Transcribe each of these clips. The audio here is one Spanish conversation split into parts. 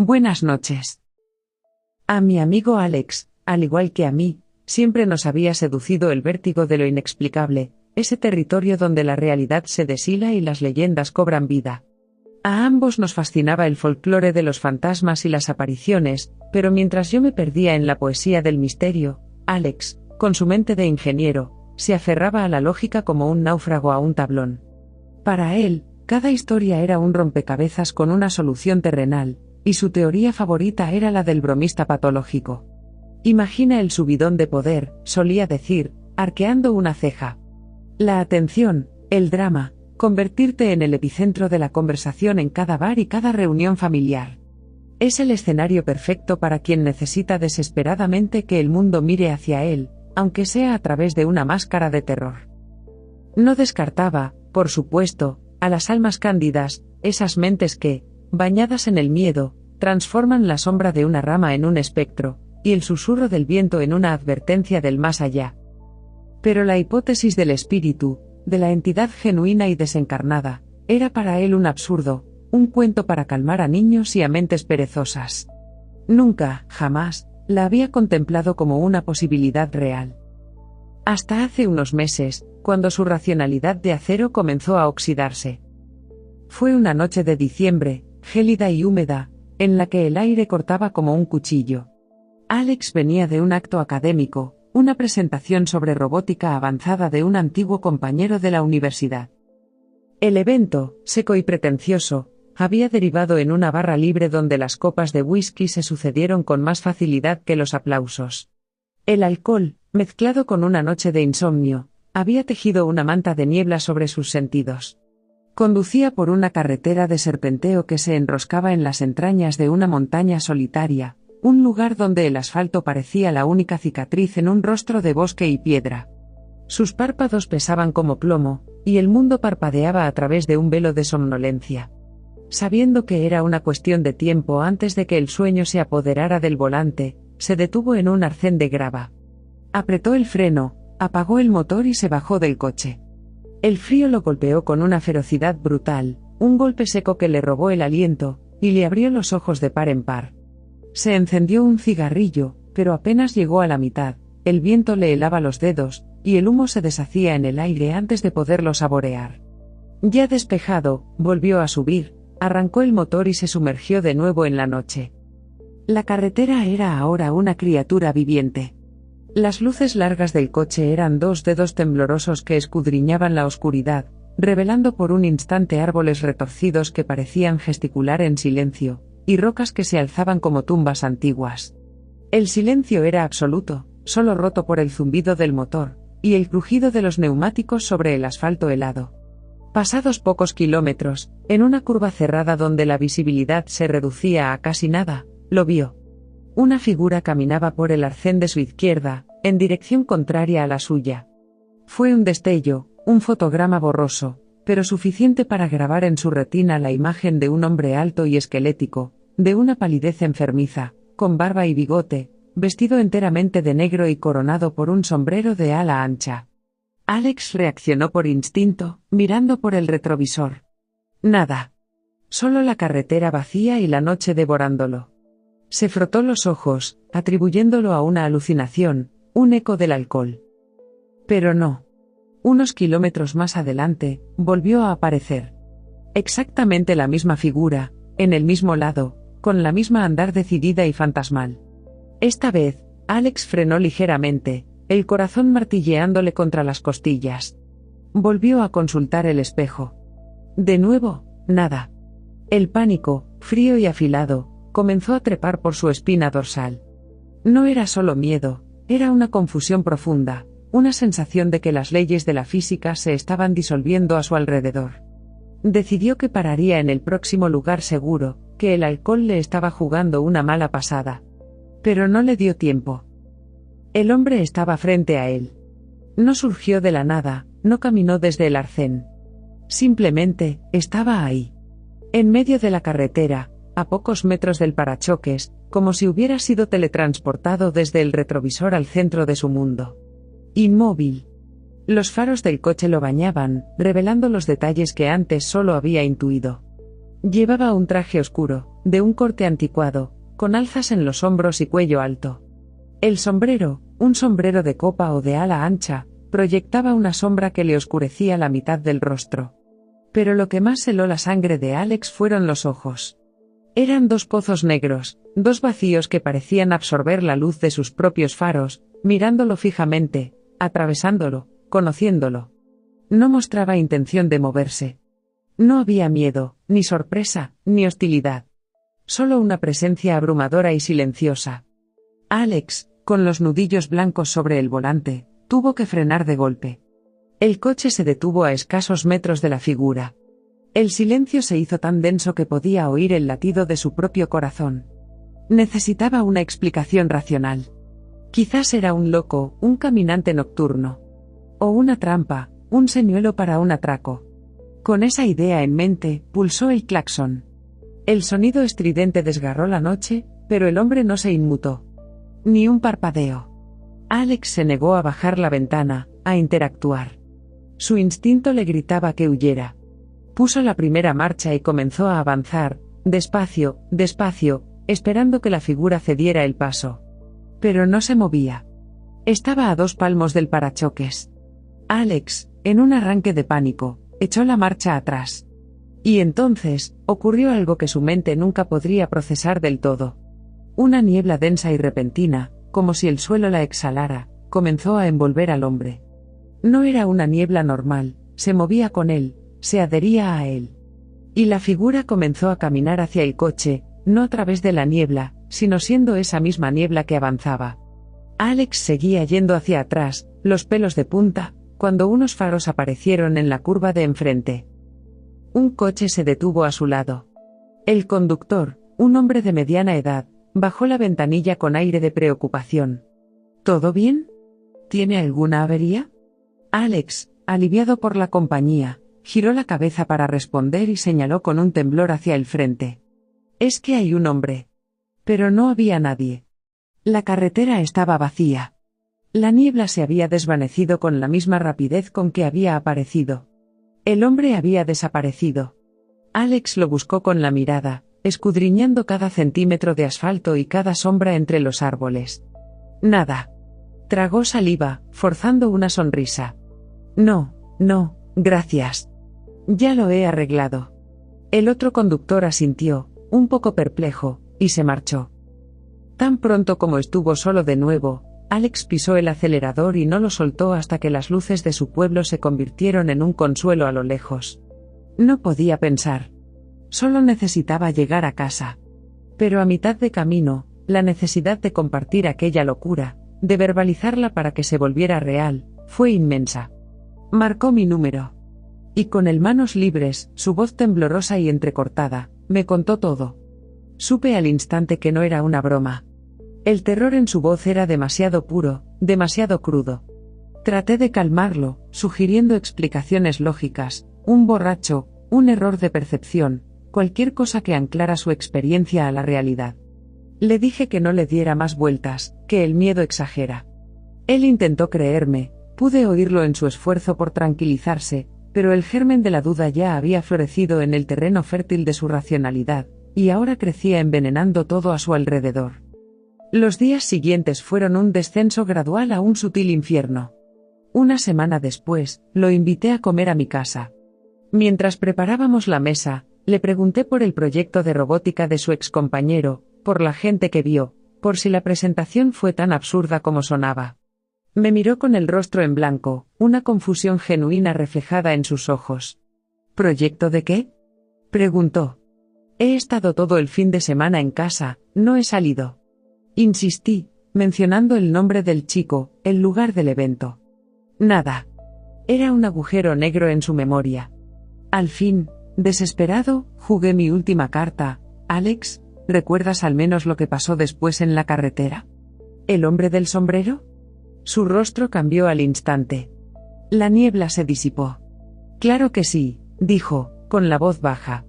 Buenas noches. A mi amigo Alex, al igual que a mí, siempre nos había seducido el vértigo de lo inexplicable, ese territorio donde la realidad se deshila y las leyendas cobran vida. A ambos nos fascinaba el folclore de los fantasmas y las apariciones, pero mientras yo me perdía en la poesía del misterio, Alex, con su mente de ingeniero, se aferraba a la lógica como un náufrago a un tablón. Para él, cada historia era un rompecabezas con una solución terrenal, y su teoría favorita era la del bromista patológico. Imagina el subidón de poder, solía decir, arqueando una ceja. La atención, el drama, convertirte en el epicentro de la conversación en cada bar y cada reunión familiar. Es el escenario perfecto para quien necesita desesperadamente que el mundo mire hacia él, aunque sea a través de una máscara de terror. No descartaba, por supuesto, a las almas cándidas, esas mentes que, bañadas en el miedo, transforman la sombra de una rama en un espectro, y el susurro del viento en una advertencia del más allá. Pero la hipótesis del espíritu, de la entidad genuina y desencarnada, era para él un absurdo, un cuento para calmar a niños y a mentes perezosas. Nunca, jamás, la había contemplado como una posibilidad real. Hasta hace unos meses, cuando su racionalidad de acero comenzó a oxidarse. Fue una noche de diciembre, gélida y húmeda, en la que el aire cortaba como un cuchillo. Alex venía de un acto académico, una presentación sobre robótica avanzada de un antiguo compañero de la universidad. El evento, seco y pretencioso, había derivado en una barra libre donde las copas de whisky se sucedieron con más facilidad que los aplausos. El alcohol, mezclado con una noche de insomnio, había tejido una manta de niebla sobre sus sentidos. Conducía por una carretera de serpenteo que se enroscaba en las entrañas de una montaña solitaria, un lugar donde el asfalto parecía la única cicatriz en un rostro de bosque y piedra. Sus párpados pesaban como plomo, y el mundo parpadeaba a través de un velo de somnolencia. Sabiendo que era una cuestión de tiempo antes de que el sueño se apoderara del volante, se detuvo en un arcén de grava. Apretó el freno, apagó el motor y se bajó del coche. El frío lo golpeó con una ferocidad brutal, un golpe seco que le robó el aliento, y le abrió los ojos de par en par. Se encendió un cigarrillo, pero apenas llegó a la mitad, el viento le helaba los dedos, y el humo se deshacía en el aire antes de poderlo saborear. Ya despejado, volvió a subir, arrancó el motor y se sumergió de nuevo en la noche. La carretera era ahora una criatura viviente. Las luces largas del coche eran dos dedos temblorosos que escudriñaban la oscuridad, revelando por un instante árboles retorcidos que parecían gesticular en silencio, y rocas que se alzaban como tumbas antiguas. El silencio era absoluto, solo roto por el zumbido del motor, y el crujido de los neumáticos sobre el asfalto helado. Pasados pocos kilómetros, en una curva cerrada donde la visibilidad se reducía a casi nada, lo vio. Una figura caminaba por el arcén de su izquierda, en dirección contraria a la suya. Fue un destello, un fotograma borroso, pero suficiente para grabar en su retina la imagen de un hombre alto y esquelético, de una palidez enfermiza, con barba y bigote, vestido enteramente de negro y coronado por un sombrero de ala ancha. Alex reaccionó por instinto, mirando por el retrovisor. Nada. Solo la carretera vacía y la noche devorándolo. Se frotó los ojos, atribuyéndolo a una alucinación, un eco del alcohol. Pero no. Unos kilómetros más adelante, volvió a aparecer. Exactamente la misma figura, en el mismo lado, con la misma andar decidida y fantasmal. Esta vez, Alex frenó ligeramente, el corazón martilleándole contra las costillas. Volvió a consultar el espejo. De nuevo, nada. El pánico, frío y afilado, comenzó a trepar por su espina dorsal. No era solo miedo, era una confusión profunda, una sensación de que las leyes de la física se estaban disolviendo a su alrededor. Decidió que pararía en el próximo lugar seguro, que el alcohol le estaba jugando una mala pasada. Pero no le dio tiempo. El hombre estaba frente a él. No surgió de la nada, no caminó desde el arcén. Simplemente, estaba ahí. En medio de la carretera, a pocos metros del parachoques, como si hubiera sido teletransportado desde el retrovisor al centro de su mundo. Inmóvil. Los faros del coche lo bañaban, revelando los detalles que antes solo había intuido. Llevaba un traje oscuro, de un corte anticuado, con alzas en los hombros y cuello alto. El sombrero, un sombrero de copa o de ala ancha, proyectaba una sombra que le oscurecía la mitad del rostro. Pero lo que más heló la sangre de Alex fueron los ojos. Eran dos pozos negros, dos vacíos que parecían absorber la luz de sus propios faros, mirándolo fijamente, atravesándolo, conociéndolo. No mostraba intención de moverse. No había miedo, ni sorpresa, ni hostilidad. Solo una presencia abrumadora y silenciosa. Alex, con los nudillos blancos sobre el volante, tuvo que frenar de golpe. El coche se detuvo a escasos metros de la figura. El silencio se hizo tan denso que podía oír el latido de su propio corazón. Necesitaba una explicación racional. Quizás era un loco, un caminante nocturno. O una trampa, un señuelo para un atraco. Con esa idea en mente, pulsó el claxon. El sonido estridente desgarró la noche, pero el hombre no se inmutó. Ni un parpadeo. Alex se negó a bajar la ventana, a interactuar. Su instinto le gritaba que huyera. Puso la primera marcha y comenzó a avanzar, despacio, despacio, esperando que la figura cediera el paso. Pero no se movía. Estaba a 2 palmos del parachoques. Alex, en un arranque de pánico, echó la marcha atrás. Y entonces, ocurrió algo que su mente nunca podría procesar del todo. Una niebla densa y repentina, como si el suelo la exhalara, comenzó a envolver al hombre. No era una niebla normal, se movía con él, se adhería a él. Y la figura comenzó a caminar hacia el coche, no a través de la niebla, sino siendo esa misma niebla que avanzaba. Alex seguía yendo hacia atrás, los pelos de punta, cuando unos faros aparecieron en la curva de enfrente. Un coche se detuvo a su lado. El conductor, un hombre de mediana edad, bajó la ventanilla con aire de preocupación. ¿Todo bien? ¿Tiene alguna avería? Alex, aliviado por la compañía, giró la cabeza para responder y señaló con un temblor hacia el frente. Es que hay un hombre. Pero no había nadie. La carretera estaba vacía. La niebla se había desvanecido con la misma rapidez con que había aparecido. El hombre había desaparecido. Alex lo buscó con la mirada, escudriñando cada centímetro de asfalto y cada sombra entre los árboles. Nada. Tragó saliva, forzando una sonrisa. No, gracias. Ya lo he arreglado. El otro conductor asintió, un poco perplejo, y se marchó. Tan pronto como estuvo solo de nuevo, Alex pisó el acelerador y no lo soltó hasta que las luces de su pueblo se convirtieron en un consuelo a lo lejos. No podía pensar. Solo necesitaba llegar a casa. Pero a mitad de camino, la necesidad de compartir aquella locura, de verbalizarla para que se volviera real, fue inmensa. Marcó mi número. Y con el manos libres, su voz temblorosa y entrecortada, me contó todo. Supe al instante que no era una broma. El terror en su voz era demasiado puro, demasiado crudo. Traté de calmarlo, sugiriendo explicaciones lógicas, un borracho, un error de percepción, cualquier cosa que anclara su experiencia a la realidad. Le dije que no le diera más vueltas, que el miedo exagera. Él intentó creerme, pude oírlo en su esfuerzo por tranquilizarse, pero el germen de la duda ya había florecido en el terreno fértil de su racionalidad, y ahora crecía envenenando todo a su alrededor. Los días siguientes fueron un descenso gradual a un sutil infierno. Una semana después, lo invité a comer a mi casa. Mientras preparábamos la mesa, le pregunté por el proyecto de robótica de su excompañero, por la gente que vio, por si la presentación fue tan absurda como sonaba. Me miró con el rostro en blanco, una confusión genuina reflejada en sus ojos. ¿Proyecto de qué?, preguntó. He estado todo el fin de semana en casa, no he salido. Insistí, mencionando el nombre del chico, el lugar del evento. Nada. Era un agujero negro en su memoria. Al fin, desesperado, jugué mi última carta. Alex, ¿recuerdas al menos lo que pasó después en la carretera? ¿El hombre del sombrero? Su rostro cambió al instante. La niebla se disipó. Claro que sí, dijo, con la voz baja.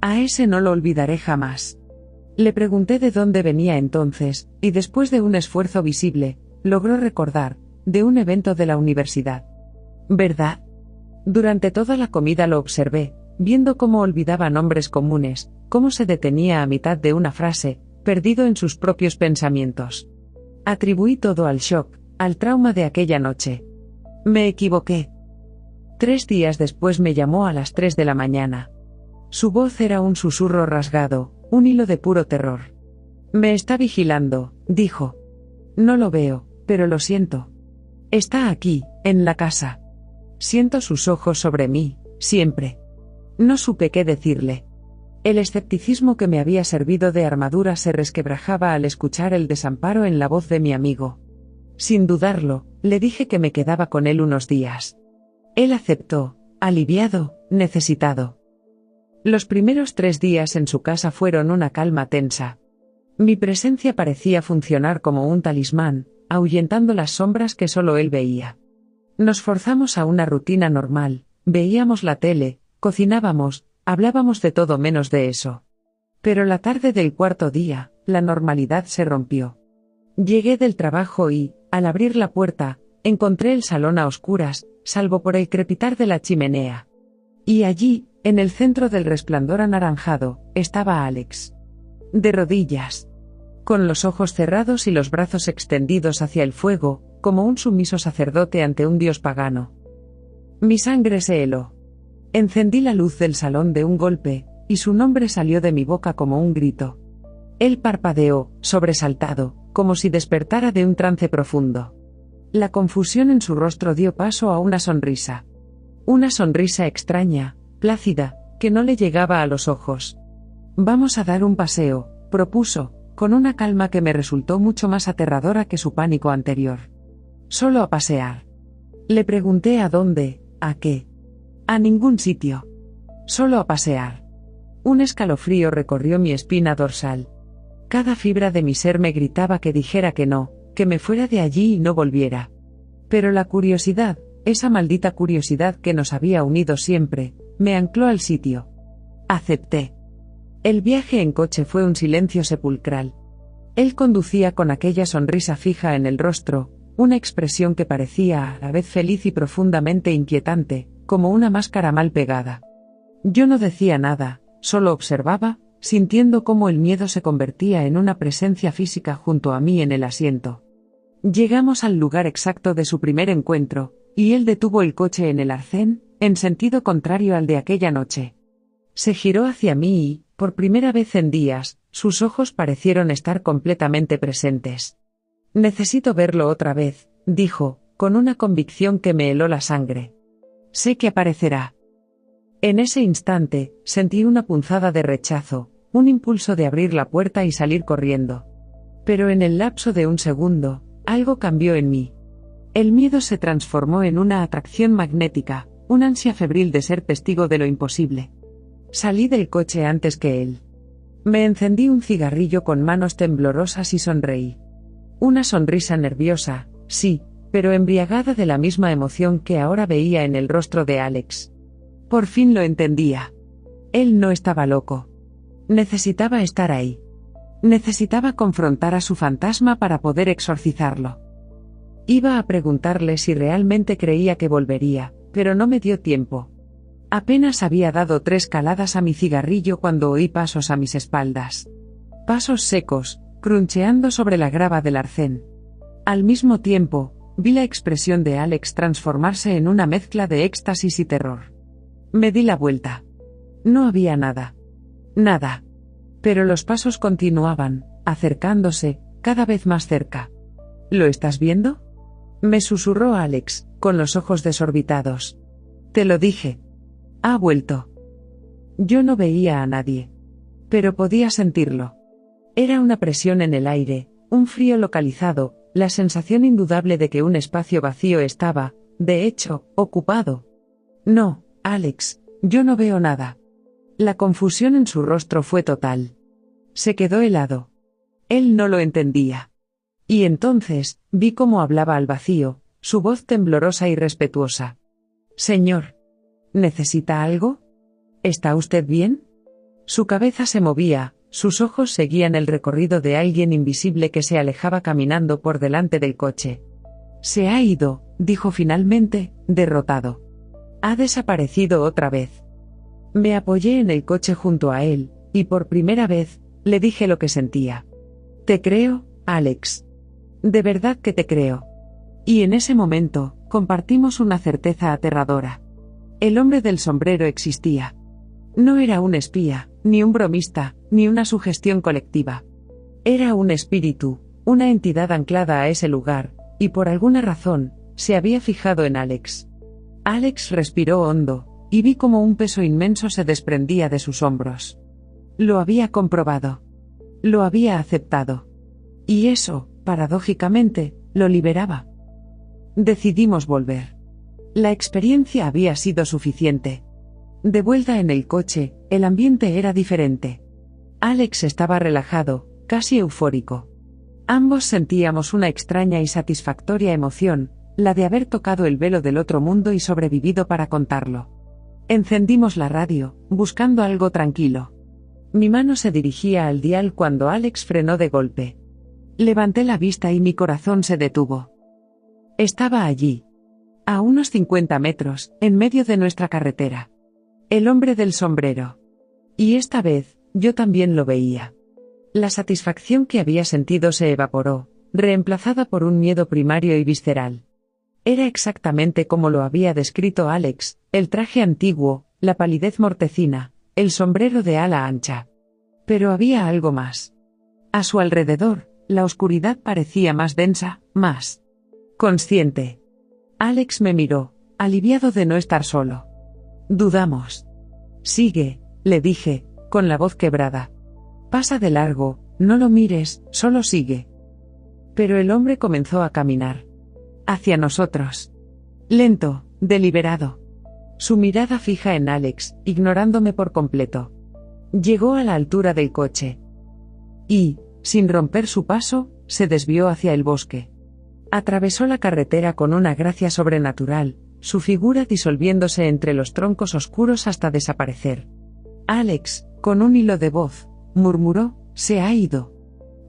A ese no lo olvidaré jamás. Le pregunté de dónde venía entonces, y después de un esfuerzo visible, logró recordar, de un evento de la universidad. ¿Verdad? Durante toda la comida lo observé, viendo cómo olvidaba nombres comunes, cómo se detenía a mitad de una frase, perdido en sus propios pensamientos. Atribuí todo al shock, al trauma de aquella noche. Me equivoqué. 3 días después me llamó a las 3 de la mañana. Su voz era un susurro rasgado, un hilo de puro terror. Me está vigilando, dijo. No lo veo, pero lo siento. Está aquí, en la casa. Siento sus ojos sobre mí, siempre. No supe qué decirle. El escepticismo que me había servido de armadura se resquebrajaba al escuchar el desamparo en la voz de mi amigo. Sin dudarlo, le dije que me quedaba con él unos días. Él aceptó, aliviado, necesitado. Los primeros 3 días en su casa fueron una calma tensa. Mi presencia parecía funcionar como un talismán, ahuyentando las sombras que solo él veía. Nos forzamos a una rutina normal, veíamos la tele, cocinábamos, hablábamos de todo menos de eso. Pero la tarde del 4.º día, la normalidad se rompió. Llegué del trabajo y, al abrir la puerta, encontré el salón a oscuras, salvo por el crepitar de la chimenea. Y allí, en el centro del resplandor anaranjado, estaba Alex. De rodillas. Con los ojos cerrados y los brazos extendidos hacia el fuego, como un sumiso sacerdote ante un dios pagano. Mi sangre se heló. Encendí la luz del salón de un golpe, y su nombre salió de mi boca como un grito. Él parpadeó, sobresaltado, como si despertara de un trance profundo. La confusión en su rostro dio paso a una sonrisa. Una sonrisa extraña, plácida, que no le llegaba a los ojos. Vamos a dar un paseo, propuso, con una calma que me resultó mucho más aterradora que su pánico anterior. Solo a pasear. Le pregunté a dónde, a qué. A ningún sitio. Solo a pasear. Un escalofrío recorrió mi espina dorsal. Cada fibra de mi ser me gritaba que dijera que no, que me fuera de allí y no volviera. Pero la curiosidad, esa maldita curiosidad que nos había unido siempre, me ancló al sitio. Acepté. El viaje en coche fue un silencio sepulcral. Él conducía con aquella sonrisa fija en el rostro, una expresión que parecía a la vez feliz y profundamente inquietante, como una máscara mal pegada. Yo no decía nada, solo observaba, sintiendo cómo el miedo se convertía en una presencia física junto a mí en el asiento. Llegamos al lugar exacto de su primer encuentro, y él detuvo el coche en el arcén, en sentido contrario al de aquella noche. Se giró hacia mí y, por primera vez en días, sus ojos parecieron estar completamente presentes. Necesito verlo otra vez, dijo, con una convicción que me heló la sangre. Sé que aparecerá. En ese instante, sentí una punzada de rechazo, un impulso de abrir la puerta y salir corriendo. Pero en el lapso de un segundo, algo cambió en mí. El miedo se transformó en una atracción magnética, un ansia febril de ser testigo de lo imposible. Salí del coche antes que él. Me encendí un cigarrillo con manos temblorosas y sonreí. Una sonrisa nerviosa, sí, pero embriagada de la misma emoción que ahora veía en el rostro de Alex. Por fin lo entendía. Él no estaba loco. Necesitaba estar ahí. Necesitaba confrontar a su fantasma para poder exorcizarlo. Iba a preguntarle si realmente creía que volvería, pero no me dio tiempo. Apenas había dado 3 caladas a mi cigarrillo cuando oí pasos a mis espaldas. Pasos secos, cruncheando sobre la grava del arcén. Al mismo tiempo, vi la expresión de Alex transformarse en una mezcla de éxtasis y terror. Me di la vuelta. No había nada. Nada. Pero los pasos continuaban, acercándose, cada vez más cerca. ¿Lo estás viendo? Me susurró Alex, con los ojos desorbitados. Te lo dije. Ha vuelto. Yo no veía a nadie. Pero podía sentirlo. Era una presión en el aire, un frío localizado, la sensación indudable de que un espacio vacío estaba, de hecho, ocupado. No, Alex, yo no veo nada. La confusión en su rostro fue total. Se quedó helado. Él no lo entendía. Y entonces, vi cómo hablaba al vacío, su voz temblorosa y respetuosa. Señor. ¿Necesita algo? ¿Está usted bien? Su cabeza se movía, sus ojos seguían el recorrido de alguien invisible que se alejaba caminando por delante del coche. Se ha ido, dijo finalmente, derrotado. Ha desaparecido otra vez. Me apoyé en el coche junto a él, y por primera vez, le dije lo que sentía. Te creo, Alex. De verdad que te creo. Y en ese momento, compartimos una certeza aterradora. El hombre del sombrero existía. No era un espía, ni un bromista, ni una sugestión colectiva. Era un espíritu, una entidad anclada a ese lugar, y por alguna razón, se había fijado en Alex. Alex respiró hondo, y vi como un peso inmenso se desprendía de sus hombros. Lo había comprobado. Lo había aceptado. Y eso, paradójicamente, lo liberaba. Decidimos volver. La experiencia había sido suficiente. De vuelta en el coche, el ambiente era diferente. Alex estaba relajado, casi eufórico. Ambos sentíamos una extraña y satisfactoria emoción, la de haber tocado el velo del otro mundo y sobrevivido para contarlo. Encendimos la radio, buscando algo tranquilo. Mi mano se dirigía al dial cuando Alex frenó de golpe. Levanté la vista y mi corazón se detuvo. Estaba allí. A unos 50 metros, en medio de nuestra carretera. El hombre del sombrero. Y esta vez, yo también lo veía. La satisfacción que había sentido se evaporó, reemplazada por un miedo primario y visceral. Era exactamente como lo había descrito Alex, el traje antiguo, la palidez mortecina, el sombrero de ala ancha. Pero había algo más. A su alrededor, la oscuridad parecía más densa, más consciente. Alex me miró, aliviado de no estar solo. Dudamos. Sigue, le dije, con la voz quebrada. Pasa de largo, no lo mires, solo sigue. Pero el hombre comenzó a caminar. Hacia nosotros. Lento, deliberado. Su mirada fija en Alex, ignorándome por completo. Llegó a la altura del coche. Y, sin romper su paso, se desvió hacia el bosque. Atravesó la carretera con una gracia sobrenatural, su figura disolviéndose entre los troncos oscuros hasta desaparecer. Alex, con un hilo de voz, murmuró, se ha ido.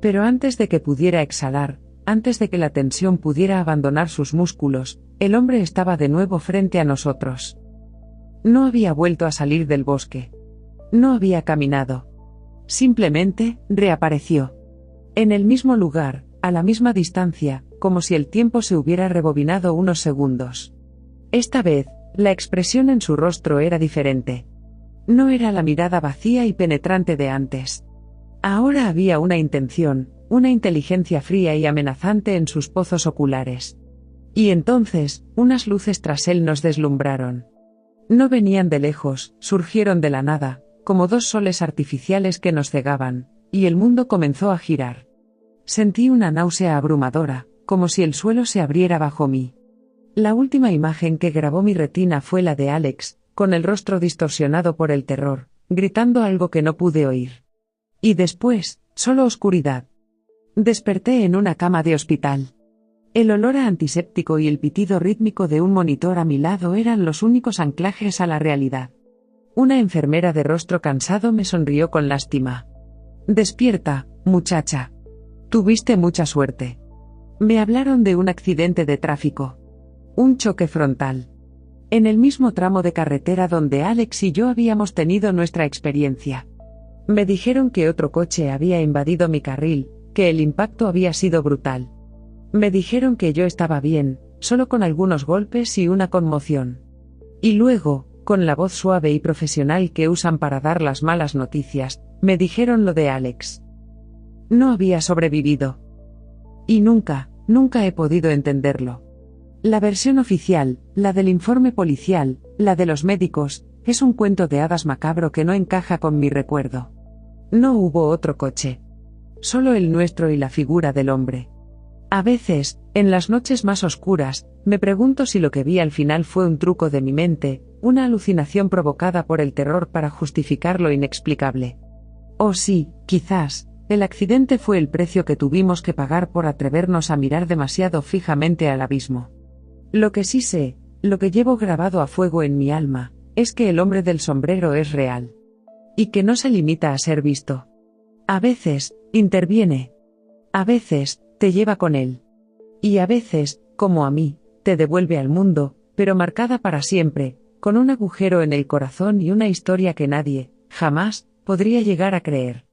Pero antes de que pudiera exhalar, antes de que la tensión pudiera abandonar sus músculos, el hombre estaba de nuevo frente a nosotros. No había vuelto a salir del bosque. No había caminado. Simplemente, reapareció. En el mismo lugar, a la misma distancia, como si el tiempo se hubiera rebobinado unos segundos. Esta vez, la expresión en su rostro era diferente. No era la mirada vacía y penetrante de antes. Ahora había una intención, una inteligencia fría y amenazante en sus pozos oculares. Y entonces, unas luces tras él nos deslumbraron. No venían de lejos, surgieron de la nada, como dos soles artificiales que nos cegaban, y el mundo comenzó a girar. Sentí una náusea abrumadora, como si el suelo se abriera bajo mí. La última imagen que grabó mi retina fue la de Alex, con el rostro distorsionado por el terror, gritando algo que no pude oír. Y después, solo oscuridad. Desperté en una cama de hospital. El olor a antiséptico y el pitido rítmico de un monitor a mi lado eran los únicos anclajes a la realidad. Una enfermera de rostro cansado me sonrió con lástima. Despierta, muchacha. Tuviste mucha suerte. Me hablaron de un accidente de tráfico. Un choque frontal. En el mismo tramo de carretera donde Alex y yo habíamos tenido nuestra experiencia. Me dijeron que otro coche había invadido mi carril, que el impacto había sido brutal. Me dijeron que yo estaba bien, solo con algunos golpes y una conmoción. Y luego, con la voz suave y profesional que usan para dar las malas noticias, me dijeron lo de Alex. No había sobrevivido. Y nunca he podido entenderlo. La versión oficial, la del informe policial, la de los médicos, es un cuento de hadas macabro que no encaja con mi recuerdo. No hubo otro coche. Solo el nuestro y la figura del hombre. A veces, en las noches más oscuras, me pregunto si lo que vi al final fue un truco de mi mente, una alucinación provocada por el terror para justificar lo inexplicable. O sí, quizás, el accidente fue el precio que tuvimos que pagar por atrevernos a mirar demasiado fijamente al abismo. Lo que sí sé, lo que llevo grabado a fuego en mi alma, es que el hombre del sombrero es real. Y que no se limita a ser visto. A veces, interviene. A veces, te lleva con él. Y a veces, como a mí, te devuelve al mundo, pero marcada para siempre, con un agujero en el corazón y una historia que nadie, jamás, podría llegar a creer.